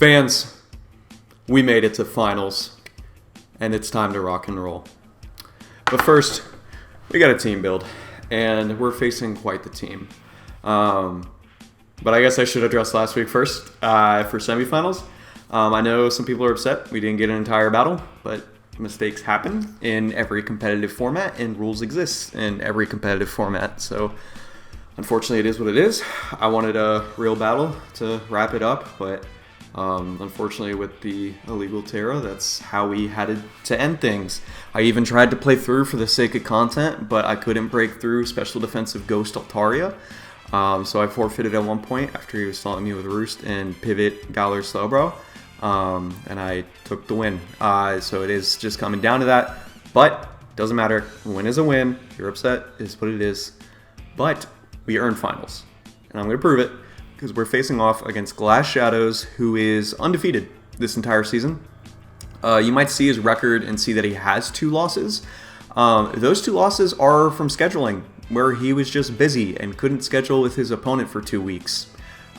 Fans, we made it to finals, and it's time to rock and roll. But first, we got a team build, and we're facing quite the team. But I guess I should address last week first for semifinals. I know some people are upset we didn't get an entire battle, but mistakes happen in every competitive format, and rules exist in every competitive format. So unfortunately, it is what it is. I wanted a real battle to wrap it up, but unfortunately with the illegal Terra, that's how we had to end things. I even tried to play through for the sake of content, but I couldn't break through Special Defensive Ghost Altaria. So I forfeited at one point after he was stalling me with Roost and Pivot Galar Slowbro. And I took the win. So it is just coming down to that. But doesn't matter. A win is a win. You're upset is what it is. But we earned finals. And I'm going to prove it because we're facing off against Glass Shadows, who is undefeated this entire season. You might see his record and see that he has 2 losses. Those 2 losses are from scheduling, where he was just busy and couldn't schedule with his opponent for 2 weeks.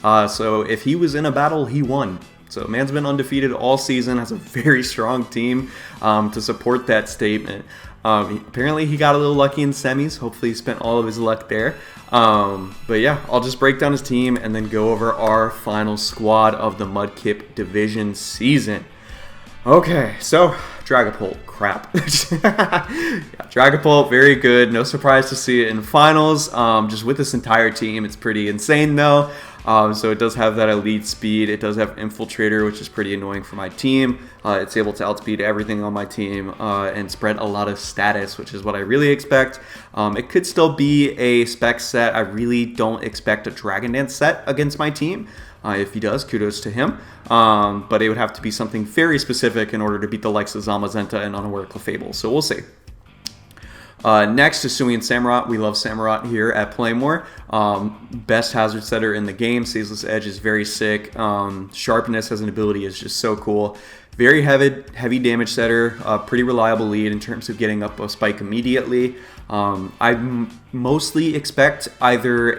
So if he was in a battle, he won. So man's been undefeated all season, has a very strong team to support that statement. Apparently he got a little lucky in semis. Hopefully he spent all of his luck there. But yeah, I'll just break down his team and then go over our final squad of the Mudkip Division season. Okay, so Dragapult, crap. Yeah, Dragapult, very good. No surprise to see it in finals. Just with this entire team, it's pretty insane though. So it does have that elite speed. It does have Infiltrator, which is pretty annoying for my team. It's able to outspeed everything on my team and spread a lot of status, which is what I really expect. It could still be a spec set. I really don't expect a Dragon Dance set against my team. If he does, kudos to him. But it would have to be something very specific in order to beat the likes of Zamazenta and Unaware Clefable. So we'll see. Next is Seattle Samurotts. We love Samurott here at Playmore. Best hazard setter in the game. Ceaseless Edge is very sick. Sharpness as an ability is just so cool. Very heavy damage setter. Pretty reliable lead in terms of getting up a spike immediately. I mostly expect either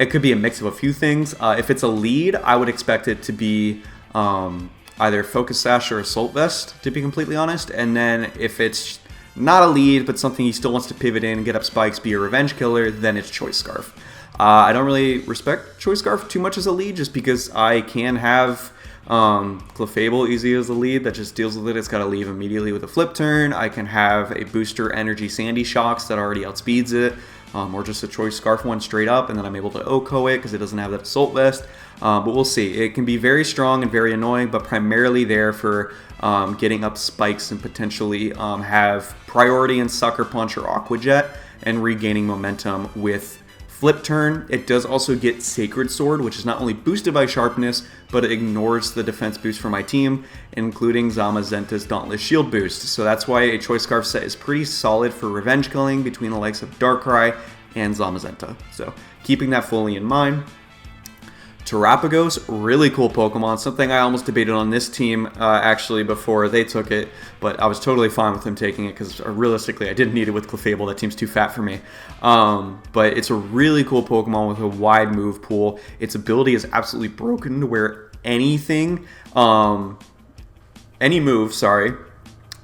it could be a mix of a few things. If it's a lead, I would expect it to be either Focus Sash or Assault Vest, to be completely honest. And then if it's not a lead, but something he still wants to pivot in and get up spikes, be a Revenge Killer, then it's Choice Scarf. I don't really respect Choice Scarf too much as a lead, just because I can have Clefable easy as a lead that just deals with it. It's got to leave immediately with a flip turn. I can have a Booster Energy Sandy Shocks that already outspeeds it, or just a Choice Scarf one straight up, and then I'm able to OHKO it because it doesn't have that Assault Vest. But we'll see. It can be very strong and very annoying, but primarily there for getting up spikes and potentially have priority in Sucker Punch or Aqua Jet and regaining momentum with Flip Turn. It does also get Sacred Sword, which is not only boosted by Sharpness, but it ignores the defense boost for my team, including Zamazenta's Dauntless Shield boost. So that's why a Choice Scarf set is pretty solid for revenge killing between the likes of Darkrai and Zamazenta. So keeping that fully in mind. Terapagos, really cool Pokemon, something I almost debated on this team actually before they took it, but I was totally fine with them taking it because realistically I didn't need it with Clefable. That team's too fat for me. But it's a really cool Pokemon with a wide move pool. Its ability is absolutely broken to where any move,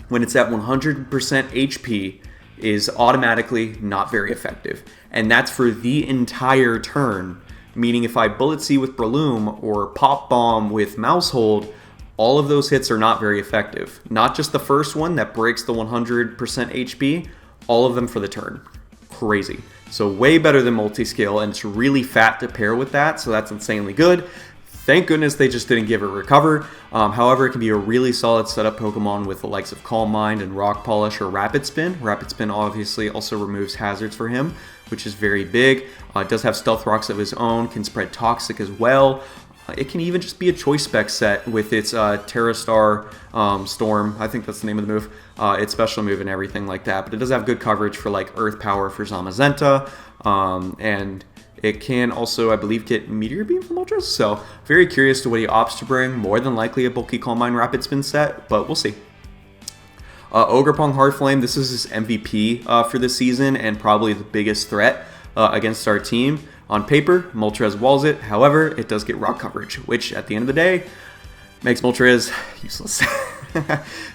when it's at 100% HP is automatically not very effective. And that's for the entire turn. Meaning if I Bullet Seed with Breloom or Pop Bomb with Mousehold, all of those hits are not very effective. Not just the first one that breaks the 100% HP, all of them for the turn. Crazy. So way better than Multiscale, and it's really fat to pair with that, so that's insanely good. Thank goodness they just didn't give it Recover. However, it can be a really solid setup Pokemon with the likes of Calm Mind and Rock Polish or Rapid Spin. Rapid Spin obviously also removes hazards for him, which is very big. It does have Stealth Rocks of his own, can spread Toxic as well. It can even just be a choice spec set with its Terrastar Storm. I think that's the name of the move. Its special move and everything like that. But it does have good coverage for like Earth Power for Zamazenta. And it can also, I believe, get Meteor Beam from Ultras. So very curious to what he opts to bring. More than likely a bulky Calm Mind Rapid Spin set, but we'll see. Ogerpong Heartflame, this is his MVP for this season and probably the biggest threat against our team. On paper, Moltres walls it. However, it does get rock coverage, which at the end of the day makes Moltres useless.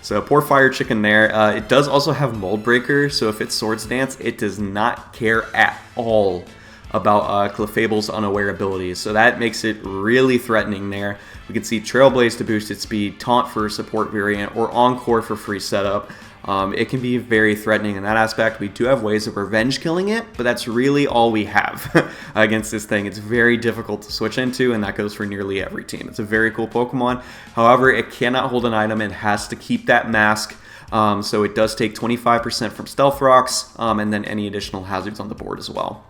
So poor Fire Chicken there. It does also have Mold Breaker, so if it's Swords Dance, it does not care at all about Clefable's unaware abilities. So that makes it really threatening there. We can see Trailblaze to boost its speed, Taunt for a support variant, or Encore for free setup. It can be very threatening in that aspect. We do have ways of revenge killing it, but that's really all we have against this thing. It's very difficult to switch into, and that goes for nearly every team. It's a very cool Pokemon. However, it cannot hold an item and has to keep that mask. So it does take 25% from Stealth Rocks, and then any additional hazards on the board as well.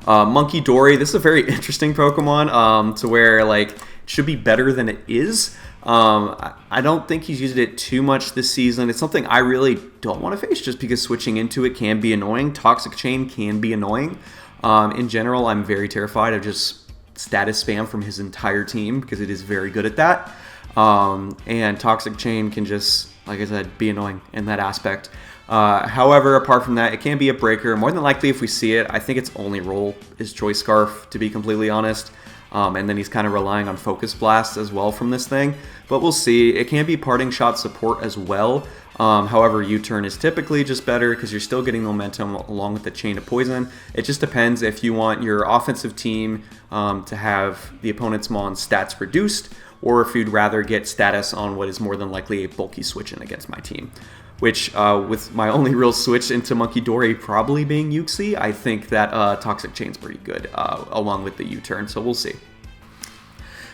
Monkey Dory, this is a very interesting Pokemon to where like it should be better than it is. I don't think he's used it too much this season. It's something I really don't want to face just because switching into it can be annoying. Toxic Chain can be annoying. In general, I'm very terrified of just status spam from his entire team because it is very good at that. And Toxic Chain can just, like I said, be annoying in that aspect. However, apart from that, it can be a breaker. More than likely, if we see it, I think its only role is Choice Scarf, to be completely honest. And then he's kind of relying on Focus Blast as well from this thing. But we'll see. It can be Parting Shot support as well. However, U-Turn is typically just better because you're still getting momentum along with the Chain of Poison. It just depends if you want your offensive team to have the opponent's Mon stats reduced, or if you'd rather get status on what is more than likely a bulky switch in against my team. Which, with my only real switch into Monkey Dory probably being Uxie, I think that Toxic Chain's pretty good, along with the U-Turn, so we'll see.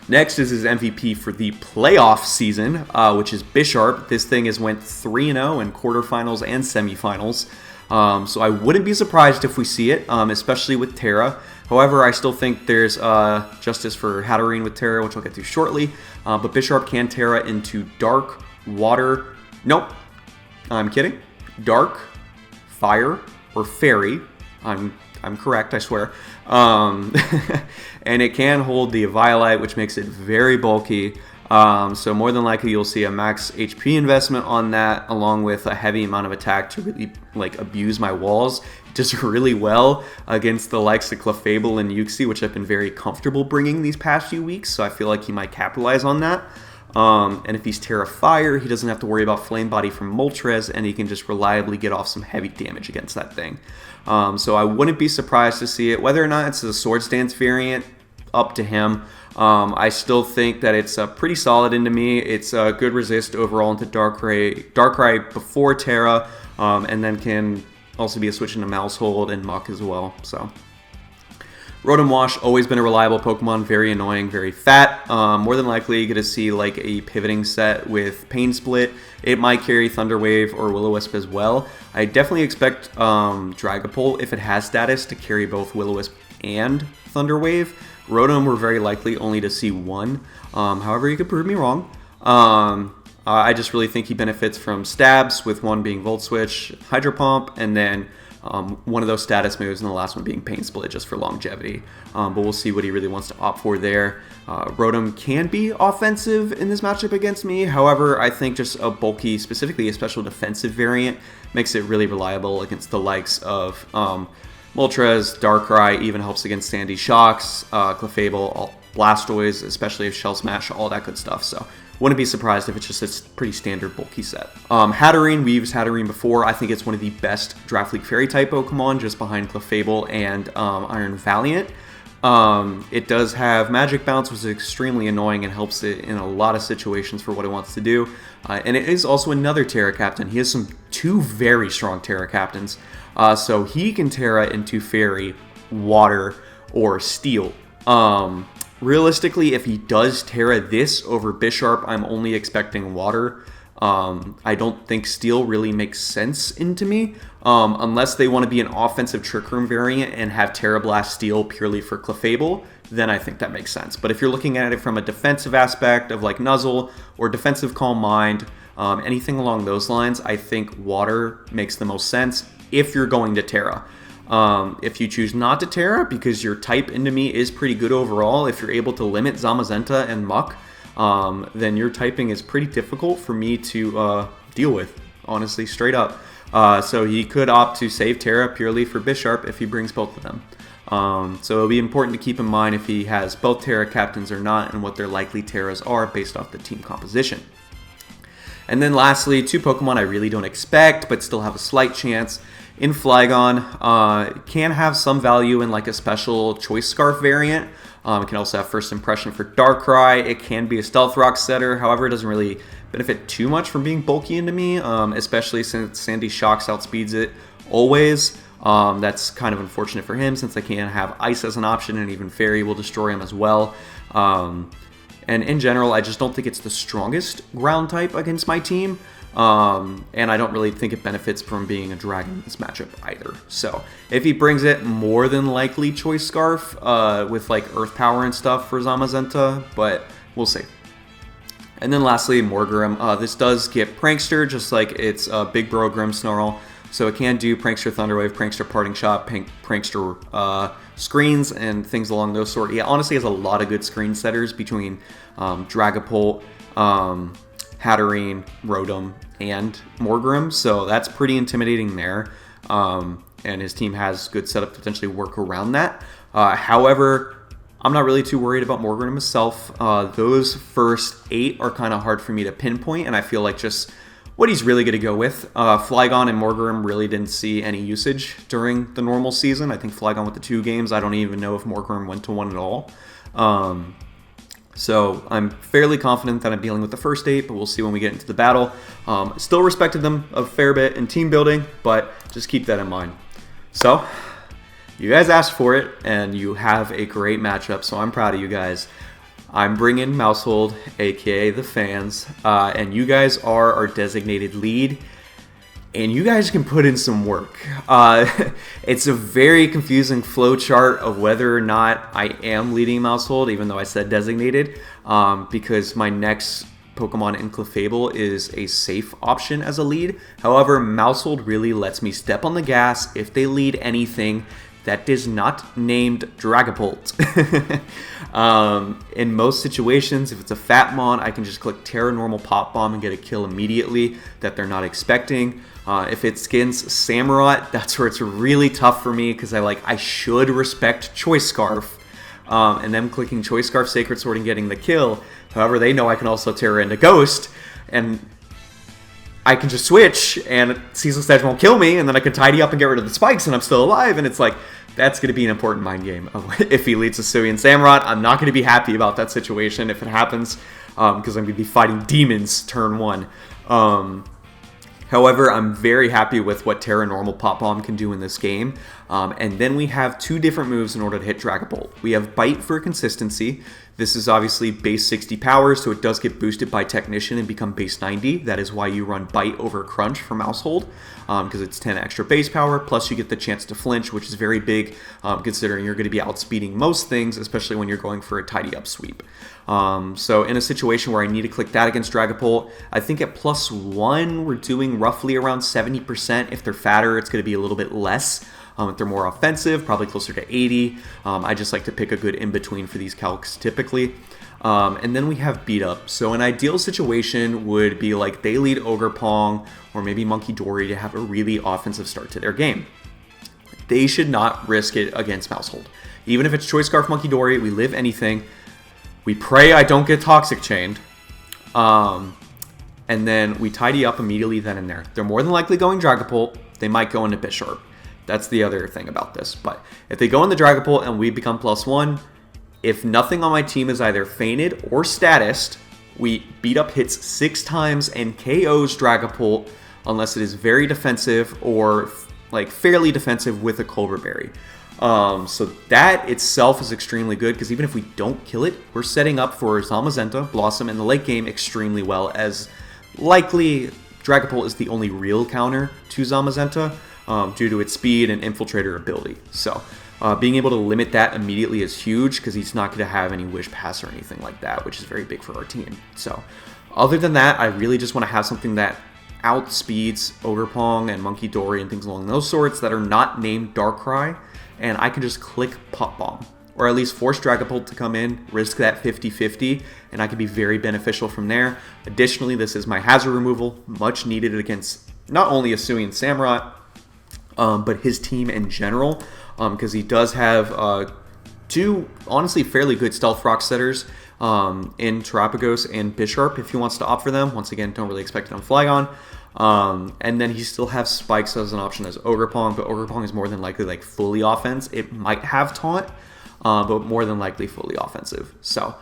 Next is his MVP for the playoff season, which is Bisharp. This thing has went 3-0 in quarterfinals and semifinals, so I wouldn't be surprised if we see it, especially with Terra. However, I still think there's justice for Hatterene with Terra, which I'll get to shortly, but Bisharp can Terra into Dark, Water, nope. I'm kidding. Dark, Fire, or Fairy. I'm correct, I swear. And it can hold the Eviolite, which makes it very bulky. So more than likely you'll see a max HP investment on that, along with a heavy amount of attack to really like abuse my walls. It does really well against the likes of Clefable and Uxie, which I've been very comfortable bringing these past few weeks. So I feel like he might capitalize on that. And if he's Terra Fire, he doesn't have to worry about Flame Body from Moltres, and he can just reliably get off some heavy damage against that thing. So I wouldn't be surprised to see it. Whether or not it's a Swords Dance variant, up to him. I still think that it's pretty solid into me. It's a good resist overall into Darkrai before Terra, and then can also be a switch into Maushold and Muck as well. So Rotom Wash, always been a reliable Pokemon, very annoying, very fat. More than likely, you're going to see like a pivoting set with Pain Split. It might carry Thunder Wave or Will-O-Wisp as well. I definitely expect Dragapult, if it has status, to carry both Will-O-Wisp and Thunder Wave. Rotom, we're very likely only to see one. However, you could prove me wrong. I just really think he benefits from stabs, with one being Volt Switch, Hydro Pump, and then one of those status moves, and the last one being Pain Split just for longevity. But we'll see what he really wants to opt for there. Rotom can be offensive in this matchup against me. However, I think just a bulky, specifically a special defensive variant, makes it really reliable against the likes of Moltres, Darkrai, even helps against Sandy Shocks, Clefable, Blastoise, especially if Shell Smash, all that good stuff. So wouldn't be surprised if it's just a pretty standard bulky set. Hatterene, we used Hatterene before. I think it's one of the best Draft League Fairy type Pokemon, just behind Clefable and Iron Valiant. It does have Magic Bounce, which is extremely annoying and helps it in a lot of situations for what it wants to do. And it is also another Terra Captain. He has two very strong Terra Captains. So he can Terra into Fairy, Water, or Steel. Realistically, if he does Terra this over Bisharp, I'm only expecting Water. I don't think Steel really makes sense into me, unless they want to be an offensive Trick Room variant and have Terra Blast Steel purely for Clefable, then I think that makes sense. But if you're looking at it from a defensive aspect of like Nuzzle or defensive Calm Mind, anything along those lines, I think Water makes the most sense if you're going to Terra. If you choose not to Terra, because your type into me is pretty good overall, if you're able to limit Zamazenta and Muck, then your typing is pretty difficult for me to deal with, honestly, straight up. So he could opt to save Terra purely for Bisharp if he brings both of them. So it'll be important to keep in mind if he has both Terra captains or not, and what their likely Terras are based off the team composition. And then lastly, 2 Pokemon I really don't expect, but still have a slight chance. In Flygon, can have some value in like a special Choice Scarf variant. It can also have First Impression for Darkrai. It can be a Stealth Rock setter. However, it doesn't really benefit too much from being bulky into me, especially since Sandy Shocks outspeeds it always. That's kind of unfortunate for him since I can't have Ice as an option, and even Fairy will destroy him as well. And in general, I just don't think it's the strongest ground type against my team. And I don't really think it benefits from being a dragon in this matchup either. So if he brings it, more than likely Choice Scarf with like Earth Power and stuff for Zamazenta, but we'll see. And then lastly, Morgrem. This does get Prankster, just like its Big Bro Grimmsnarl. So it can do Prankster Thunderwave, Prankster Parting Shot, Prankster screens, and things along those sort. Yeah, honestly has a lot of good screen setters between Dragapult, Hatterene, Rotom, and Morgrem. So that's pretty intimidating there. And his team has good setup to potentially work around that. However, I'm not really too worried about Morgrem himself. Those first 8 are kind of hard for me to pinpoint, and I feel like just what he's really going to go with. Flygon and Morgrem really didn't see any usage during the normal season. I think Flygon went to 2 games. I don't even know if Morgrem went to 1 at all. So I'm fairly confident that I'm dealing with the first 8, but we'll see when we get into the battle. Still respected them a fair bit in team building, but just keep that in mind. So you guys asked for it, and you have a great matchup, so I'm proud of you guys. I'm bringing Mousehold, aka the fans, and you guys are our designated lead, and you guys can put in some work. It's a very confusing flow chart of whether or not I am leading Mousehold, even though I said designated, because my next Pokemon in Clefable is a safe option as a lead. However, Mousehold really lets me step on the gas if they lead anything that is not named Dragapult. In most situations, if it's a Fatmon, I can just click Terra Normal Pop Bomb and get a kill immediately that they're not expecting. If it skins Samurott, that's where it's really tough for me because I should respect Choice Scarf. And them clicking Choice Scarf, Sacred Sword, and getting the kill. However, they know I can also Terra into Ghost, and I can just switch, and Cecil Sedge won't kill me, and then I can tidy up and get rid of the spikes, and I'm still alive, and it's like, that's going to be an important mind game. If he leads Hisuian and Samurott, I'm not going to be happy about that situation if it happens, because I'm going to be fighting demons turn 1. However, I'm very happy with what Terra Normal Pop Bomb can do in this game. And then we have 2 different moves in order to hit Dragapult. We have Bite for consistency. This is obviously base 60 power, so it does get boosted by Technician and become base 90. That is why you run Bite over Crunch for Mousehold, because it's 10 extra base power, plus you get the chance to flinch, which is very big, considering you're going to be outspeeding most things, especially when you're going for a tidy up sweep. So in a situation where I need to click that against Dragapult, I think at +1, we're doing roughly around 70%. If they're fatter, it's going to be a little bit less. If they're more offensive, probably closer to 80. I just like to pick a good in-between for these calcs typically. And then we have Beat Up. So an ideal situation would be like they lead Ogerpong or maybe Monkey Dory to have a really offensive start to their game. They should not risk it against Mousehold. Even if it's Choice Scarf, Monkey Dory, we live anything. We pray I don't get Toxic Chained. And then we tidy up immediately then and there. They're more than likely going Dragapult. They might go into Bisharp. That's the other thing about this. But if they go in the Dragapult and we become +1, if nothing on my team is either fainted or statused, we Beat Up hits 6 times and KOs Dragapult unless it is very defensive or like fairly defensive with a Colbur Berry. So that itself is extremely good because even if we don't kill it, we're setting up for Zamazenta, Blossom, in the late game extremely well, as likely Dragapult is the only real counter to Zamazenta due to its speed and Infiltrator ability. So being able to limit that immediately is huge because he's not going to have any Wish Pass or anything like that, which is very big for our team. So other than that, I really just want to have something that outspeeds Ogerpong and Monkey Dory and things along those sorts that are not named Darkrai, and I can just click Pop Bomb, or at least force Dragapult to come in, risk that 50-50, and I can be very beneficial from there. Additionally, this is my hazard removal, much needed against not only Hisuian Samurott, but his team in general, because he does have two honestly fairly good stealth rock setters in Terapagos and Bisharp if he wants to opt for them. Once again, don't really expect it on Flygon. And then he still has Spikes as an option as Ogerpong, but Ogerpong is more than likely like fully offense. It might have Taunt, but more than likely fully offensive. So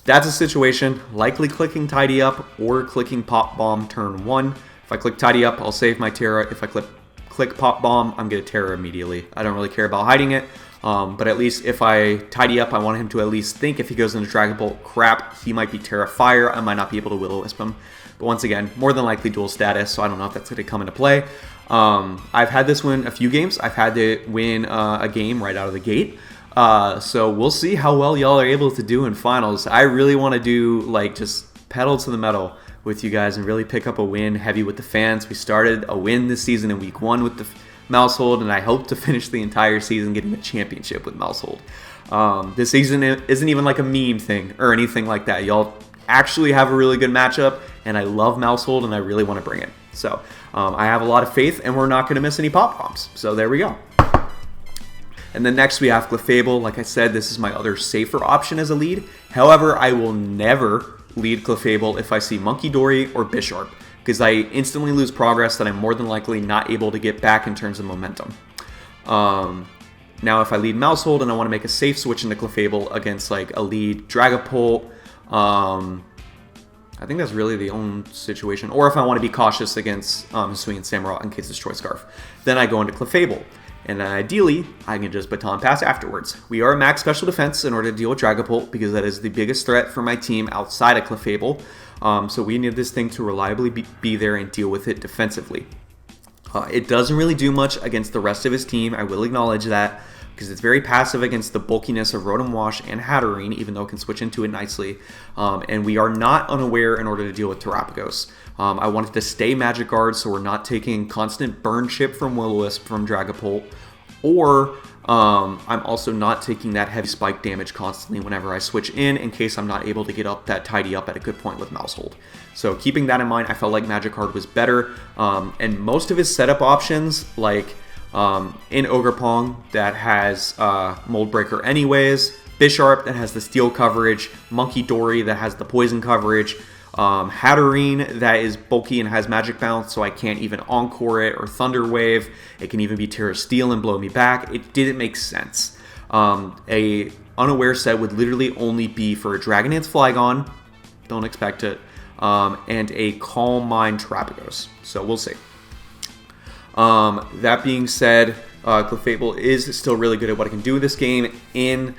that's a situation. Likely clicking Tidy Up or clicking Pop Bomb turn 1. If I click Tidy Up, I'll save my Terra. If I click Pop Bomb, I'm going to Terra immediately. I don't really care about hiding it. But at least if I Tidy Up, I want him to at least think if he goes into Dragon Bolt, crap, he might be Terra Fire. I might not be able to Will-O-Wisp him. But once again, more than likely dual status, so I don't know if that's going to come into play. I've had this win a few games. I've had to win a game right out of the gate. So we'll see how well y'all are able to do in finals. I really want to do like just pedal to the metal with you guys and really pick up a win heavy with the fans. We started a win this season in week 1 with the Mousehold, and I hope to finish the entire season getting a championship with Mousehold. This season isn't even like a meme thing or anything like that. Y'all actually have a really good matchup, and I love Mousehold, and I really want to bring it. So I have a lot of faith, and we're not going to miss any pop bombs. So there we go. And then next we have Clefable. Like I said, this is my other safer option as a lead. However, I will never lead Clefable if I see Monkey Dory or Bisharp, because I instantly lose progress that I'm more than likely not able to get back in terms of momentum. Now if I lead Mousehold and I want to make a safe switch into Clefable against like a lead Dragapult, I think that's really the only situation. Or if I want to be cautious against Swing and Samurott in case it's Choice Scarf, then I go into Clefable. And then ideally, I can just Baton Pass afterwards. We are max special defense in order to deal with Dragapult because that is the biggest threat for my team outside of Clefable. So we need this thing to reliably be there and deal with it defensively. It doesn't really do much against the rest of his team, I will acknowledge that, because it's very passive against the bulkiness of Rotom Wash and Hatterene, even though it can switch into it nicely. And we are not unaware in order to deal with Terapagos. I wanted to stay Magic Guard so we're not taking constant burn chip from Will-O-Wisp from Dragapult, or I'm also not taking that heavy spike damage constantly whenever I switch in case I'm not able to get up that Tidy Up at a good point with Mousehold. So keeping that in mind, I felt like Magic Guard was better, and most of his setup options, like in Ogerpong that has Mold Breaker anyways, Bisharp that has the Steel coverage, Monkey Dory that has the Poison coverage, Hatterene that is bulky and has Magic Bounce, so I can't even Encore it, or Thunder Wave. It can even be Terra Steel and blow me back. It didn't make sense. A unaware set would literally only be for a Dragon Dance Flygon, don't expect it, and a Calm Mind Terapagos. So we'll see. That being said, Clefable is still really good at what it can do this game in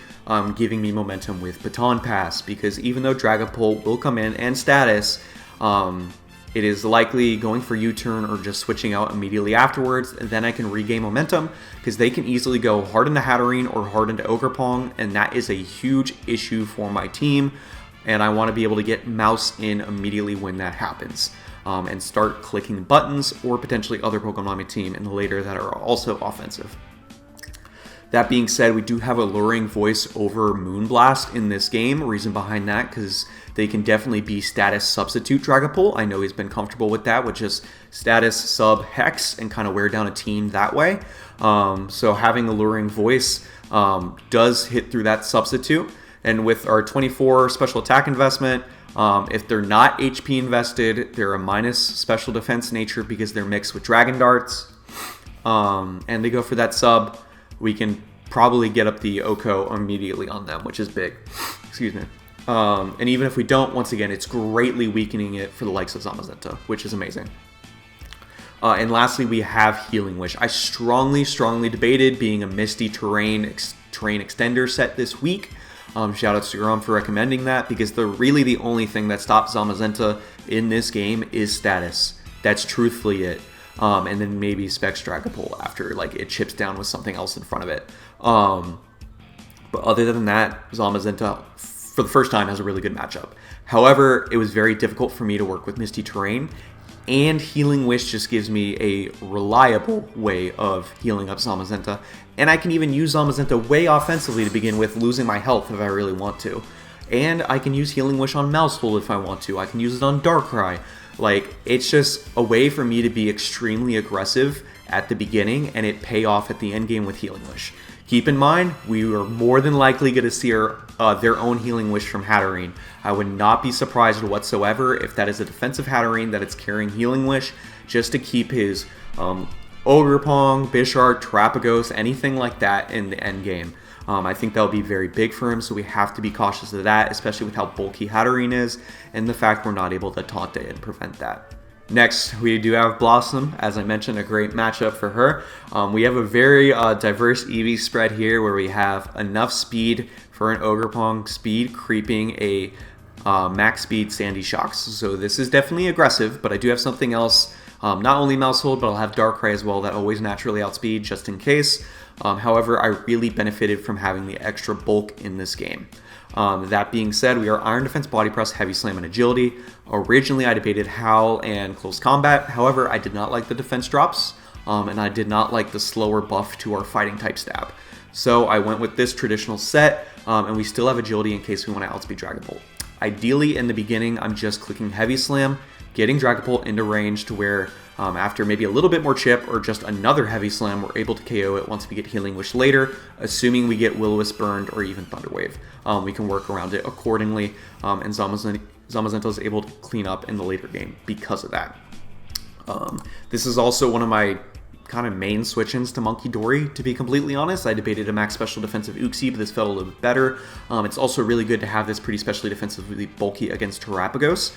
giving me momentum with Baton Pass, because even though Dragapult will come in and status, it is likely going for U-turn or just switching out immediately afterwards, and then I can regain momentum, because they can easily go hard into Hatterene or hard into Ogerpong, and that is a huge issue for my team, and I want to be able to get Mouse in immediately when that happens. And start clicking buttons or potentially other Pokemon on my team in the later that are also offensive. That being said, we do have Alluring Voice over Moonblast in this game. Reason behind that, because they can definitely be status substitute Dragapult. I know he's been comfortable with that, with just status sub Hex and kind of wear down a team that way. So having Alluring Voice does hit through that substitute. And with our 24 special attack investment, if they're not HP invested, they're a minus special defense nature because they're mixed with Dragon Darts, and they go for that sub, we can probably get up the Oko immediately on them, which is big. Excuse me. And even if we don't, once again, it's greatly weakening it for the likes of Zamazenta, which is amazing. And lastly, we have Healing Wish. I strongly debated being a Misty Terrain Extender set this week. Shout out to Grom for recommending that, because really the only thing that stops Zamazenta in this game is status. That's truthfully it. And then maybe Specs Dragapult after like it chips down with something else in front of it. But other than that, Zamazenta for the first time has a really good matchup. However, it was very difficult for me to work with Misty Terrain, and Healing Wish just gives me a reliable way of healing up Zamazenta. And I can even use Zamazenta way offensively to begin with, losing my health if I really want to. And I can use Healing Wish on Mousehold if I want to. I can use it on Darkrai. Like, it's just a way for me to be extremely aggressive at the beginning and it pay off at the end game with Healing Wish. Keep in mind, we are more than likely going to see their own Healing Wish from Hatterene. I would not be surprised whatsoever if that is a defensive Hatterene that it's carrying Healing Wish just to keep his Ogerpong, Bisharp, Terapagos, anything like that in the end game. I think that will be very big for him, so we have to be cautious of that, especially with how bulky Hatterene is, and the fact we're not able to taunt it and prevent that. Next, we do have Blossom. As I mentioned, a great matchup for her. We have a very diverse EV spread here where we have enough speed for an Ogerpong, speed creeping a max speed Sandy Shocks. So this is definitely aggressive, but I do have something else. Not only Mousehold, but I'll have Darkrai as well that always naturally outspeed just in case. However, I really benefited from having the extra bulk in this game. That being said, we are Iron Defense, Body Press, Heavy Slam, and Agility. Originally, I debated Howl and Close Combat. However, I did not like the defense drops, and I did not like the slower buff to our Fighting type stab. So I went with this traditional set, and we still have Agility in case we want to outspeed Dragon Bolt. Ideally, in the beginning, I'm just clicking Heavy Slam, getting Dragon Bolt into range to where after maybe a little bit more chip or just another Heavy Slam, we're able to KO it once we get Healing Wish later, assuming we get Will-O-Wisp burned or even Thunder Wave. We can work around it accordingly, and Zamazenta is able to clean up in the later game because of that. This is also one of my kind of main switch-ins to Monkey Dory, to be completely honest. I debated a max special defensive Uxie, but this felt a little bit better. It's also really good to have this pretty specially defensively bulky against Terapagos,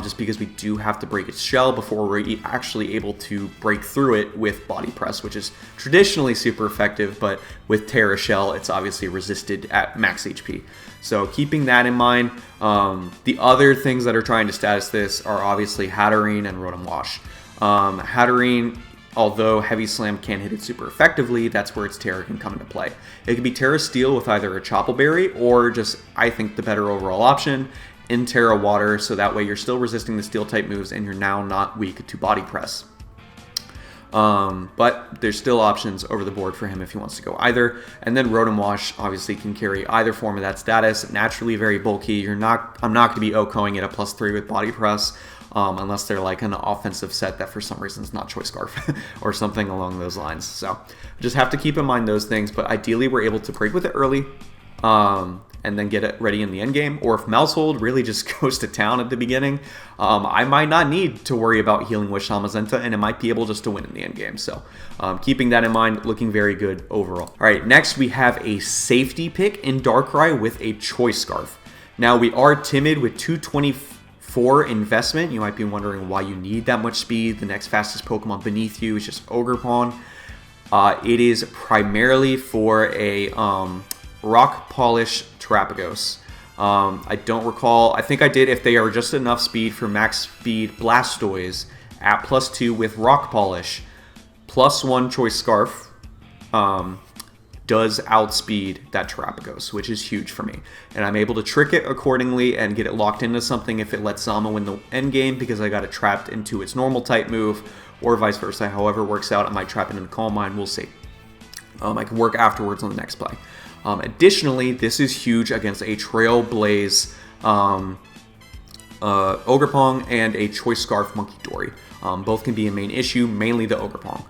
just because we do have to break its shell before we're actually able to break through it with Body Press, which is traditionally super effective, but with Terra Shell, it's obviously resisted at max HP. So keeping that in mind, the other things that are trying to status this are obviously Hatterene and Rotom Wash. Hatterene, although Heavy Slam can hit it super effectively, that's where its Terra can come into play. It could be Terra Steel with either a Chople Berry or just, I think, the better overall option in Terra Water, so that way you're still resisting the Steel type moves and you're now not weak to Body Press. But there's still options over the board for him if he wants to go either. And then Rotom Wash obviously can carry either form of that status. Naturally very bulky. I'm not going to be OHKOing it at +3 with Body Press. Unless they're like an offensive set that for some reason is not Choice Scarf or something along those lines. So just have to keep in mind those things, but ideally we're able to break with it early and then get it ready in the end game. Or if Mousehold really just goes to town at the beginning, I might not need to worry about Healing Wish Zamazenta, and it might be able just to win in the end game. So keeping that in mind, looking very good overall. All right, next we have a safety pick in Darkrai with a Choice Scarf. Now we are timid with 224 investment. You might be wondering why you need that much speed. The next fastest Pokemon beneath you is just Ogerpon. It is primarily for a Rock Polish Terapagos. I don't recall. I think I did if they are just enough speed for max speed Blastoise at +2 with Rock Polish. +1 Choice Scarf does outspeed that Terapagos, which is huge for me. And I'm able to trick it accordingly and get it locked into something if it lets Zama win the end game because I got it trapped into its normal type move, or vice versa. However it works out, I might trap it into Calm Mind. We'll see. I can work afterwards on the next play. Additionally, this is huge against a Trailblaze Ogerpong and a Choice Scarf Monkey Dory. Both can be a main issue, mainly the Ogerpong.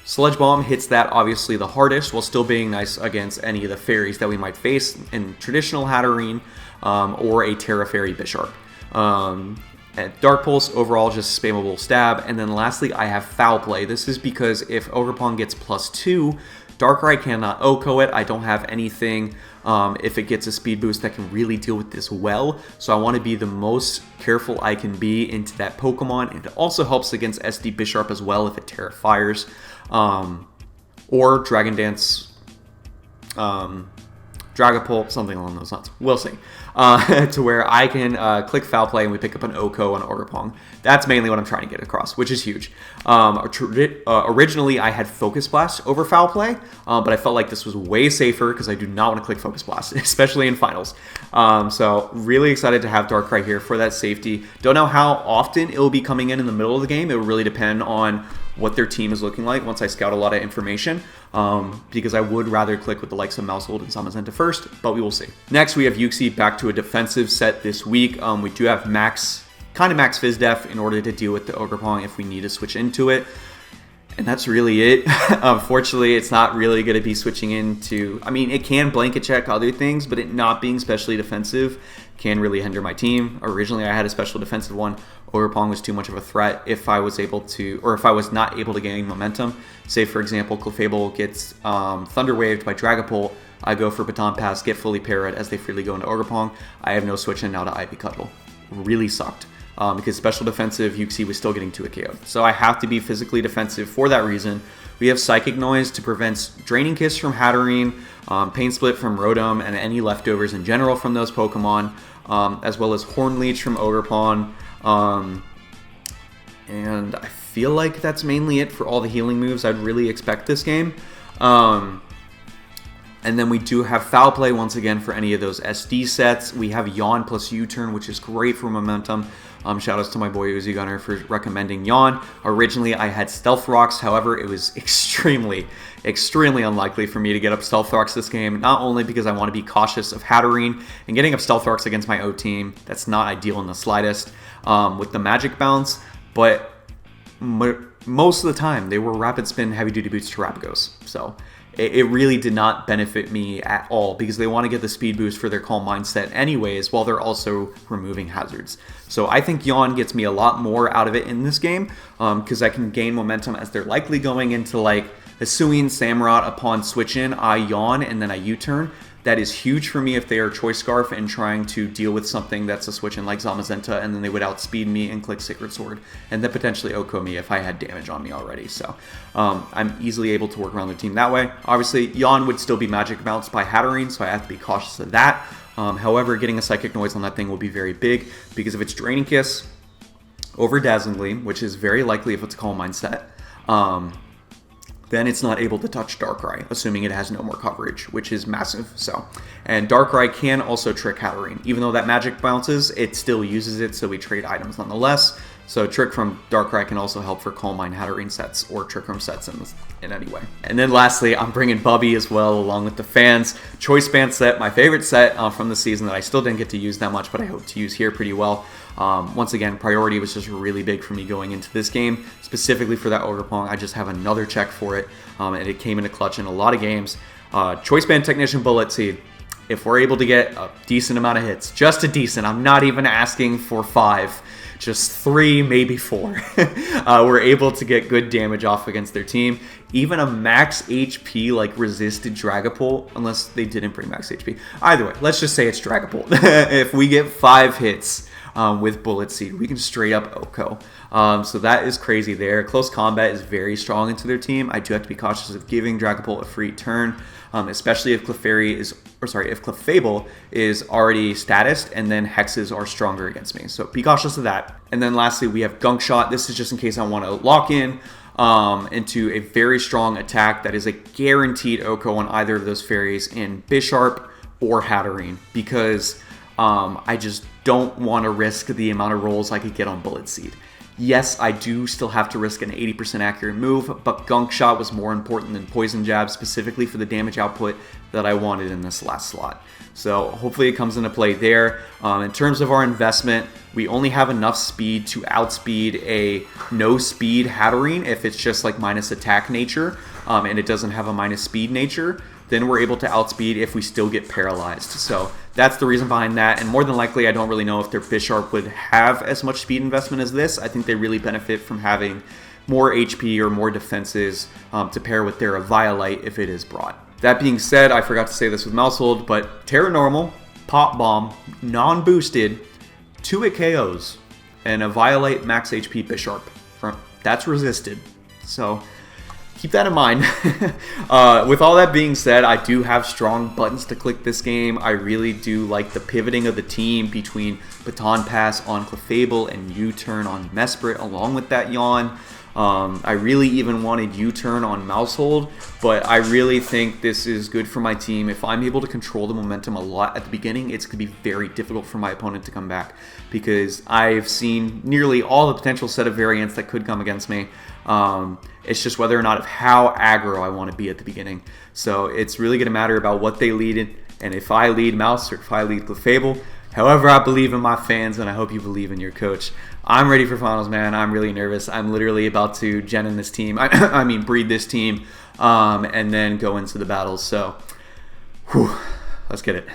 Sludge Bomb hits that obviously the hardest, while still being nice against any of the fairies that we might face in traditional Hatterene or a Terra Fairy Bisharp. And Dark Pulse, overall just spammable stab. And then lastly, I have Foul Play. This is because if Ogerpong gets +2, Darkrai cannot OHKO it. I don't have anything if it gets a speed boost that can really deal with this well. So I want to be the most careful I can be into that Pokemon. And it also helps against SD Bisharp as well if it Terra Fires. Or Dragon Dance, Dragapult, something along those lines. We'll see. To where I can click Foul Play and we pick up an OHKO on Ogerpong. That's mainly what I'm trying to get across, which is huge. Originally, I had Focus Blast over Foul Play, but I felt like this was way safer because I do not want to click Focus Blast, especially in finals. So really excited to have Darkrai here for that safety. Don't know how often it will be coming in the middle of the game. It will really depend on what their team is looking like once I scout a lot of information, because I would rather click with the likes of Mousehold and Zamazenta first, but we will see. Next, we have Yuxi back to a defensive set this week. We do have max Fizz Def in order to deal with the Ogerpong if we need to switch into it. And that's really it. Unfortunately, it's not really going to be switching into... I mean, it can blanket check other things, but it not being specially defensive can really hinder my team. Originally, I had a special defensive one. Ogerpong was too much of a threat if I was able to... Or if I was not able to gain momentum. Say, for example, Clefable gets Thunder Waved by Dragapult. I go for Baton Pass, get fully parried as they freely go into Ogerpong. I have no switch in now to Ivy Cuddle. Really sucked. Because special defensive, Yuxi was still getting 2 KO'd. So I have to be physically defensive for that reason. We have Psychic Noise to prevent Draining Kiss from Hatterene, Pain Split from Rotom, and any leftovers in general from those Pokemon, as well as Horn Leech from Ogerpon. And I feel like that's mainly it for all the healing moves I'd really expect this game. And then we do have Foul Play once again for any of those SD sets. We have Yawn plus U-Turn, which is great for momentum. Shout outs to my boy Uzi Gunner for recommending Yawn. Originally, I had Stealth Rocks. However, it was extremely unlikely for me to get up Stealth Rocks this game. Not only because I want to be cautious of Hatterene and getting up Stealth Rocks against my O team. That's not ideal in the slightest with the Magic Bounce. But most of the time, they were Rapid Spin, Heavy Duty Boots to Rapagos. So it really did not benefit me at all because they want to get the speed boost for their Calm Mindset anyways while they're also removing hazards. So I think Yawn gets me a lot more out of it in this game because I can gain momentum as they're likely going into like Hisuian Samurott upon switch in. I Yawn and then I U-turn. That is huge for me if they are Choice Scarf and trying to deal with something that's a switch in like Zamazenta, and then they would outspeed me and click Sacred Sword, and then potentially Oko me if I had damage on me already. So I'm easily able to work around the team that way. Obviously, Yawn would still be Magic Bounced by Hatterene, so I have to be cautious of that. However, getting a Psychic Noise on that thing will be very big, because if it's Draining Kiss over Dazzling Gleam, which is very likely if it's a Calm Mindset, then it's not able to touch Darkrai, assuming it has no more coverage, which is massive. So, and Darkrai can also trick Hatterene. Even though that magic bounces, it still uses it, so we trade items nonetheless. So Trick from Darkrai can also help for Calm Mind Hatterene sets or Trick Room sets in any way. And then lastly, I'm bringing Bubby as well, along with the fans. Choice Band set, my favorite set from the season that I still didn't get to use that much, but I hope to use here pretty well. Once again, priority was just really big for me going into this game, specifically for that Ogerpong. I just have another check for it, and it came into clutch in a lot of games. Choice Band Technician Bullet Seed. If we're able to get a decent amount of hits, just a decent, I'm not even asking for 5, just 3, maybe 4. We're able to get good damage off against their team. Even a max HP, like resisted Dragapult, unless they didn't bring max HP. Either way, let's just say it's Dragapult. If we get 5 hits with Bullet Seed, we can straight up Oko. So that is crazy there. Close Combat is very strong into their team. I do have to be cautious of giving Dragapult a free turn, especially if if Clefable is already statused and then Hexes are stronger against me. So be cautious of that. And then lastly, we have Gunk Shot. This is just in case I want to lock in into a very strong attack that is a guaranteed Oko on either of those fairies in Bisharp or Hatterene, because I just don't want to risk the amount of rolls I could get on Bullet Seed. Yes, I do still have to risk an 80% accurate move, but Gunk Shot was more important than Poison Jab, specifically for the damage output that I wanted in this last slot. So hopefully it comes into play there. In terms of our investment, we only have enough speed to outspeed a no speed Hatterene if it's just like minus attack nature, and it doesn't have a minus speed nature. Then we're able to outspeed if we still get paralyzed. So that's the reason behind that. And more than likely, I don't really know if their Bisharp would have as much speed investment as this. I think they really benefit from having more HP or more defenses to pair with their Violite if it is brought. That being said, I forgot to say this with Mousehold, but Terra Normal, Pop Bomb, non-boosted, 2-hit KOs, and a Violite max HP Bisharp. That's resisted. So keep that in mind. With all that being said, I do have strong buttons to click this game. I really do like the pivoting of the team between Baton Pass on Clefable and U-Turn on Mesprit, along with that Yawn. I really even wanted U-turn on mouse hold, but I really think this is good for my team. If I'm able to control the momentum a lot at the beginning, it's going to be very difficult for my opponent to come back, because I've seen nearly all the potential set of variants that could come against me. It's just whether or not of how aggro I want to be at the beginning. So it's really going to matter about what they lead in, and if I lead mouse or if I lead Clefable. However, I believe in my fans, and I hope you believe in your coach. I'm ready for finals, man. I'm really nervous. I'm literally about to gen in this team. I mean, breed this team, and then go into the battles. So, let's get it.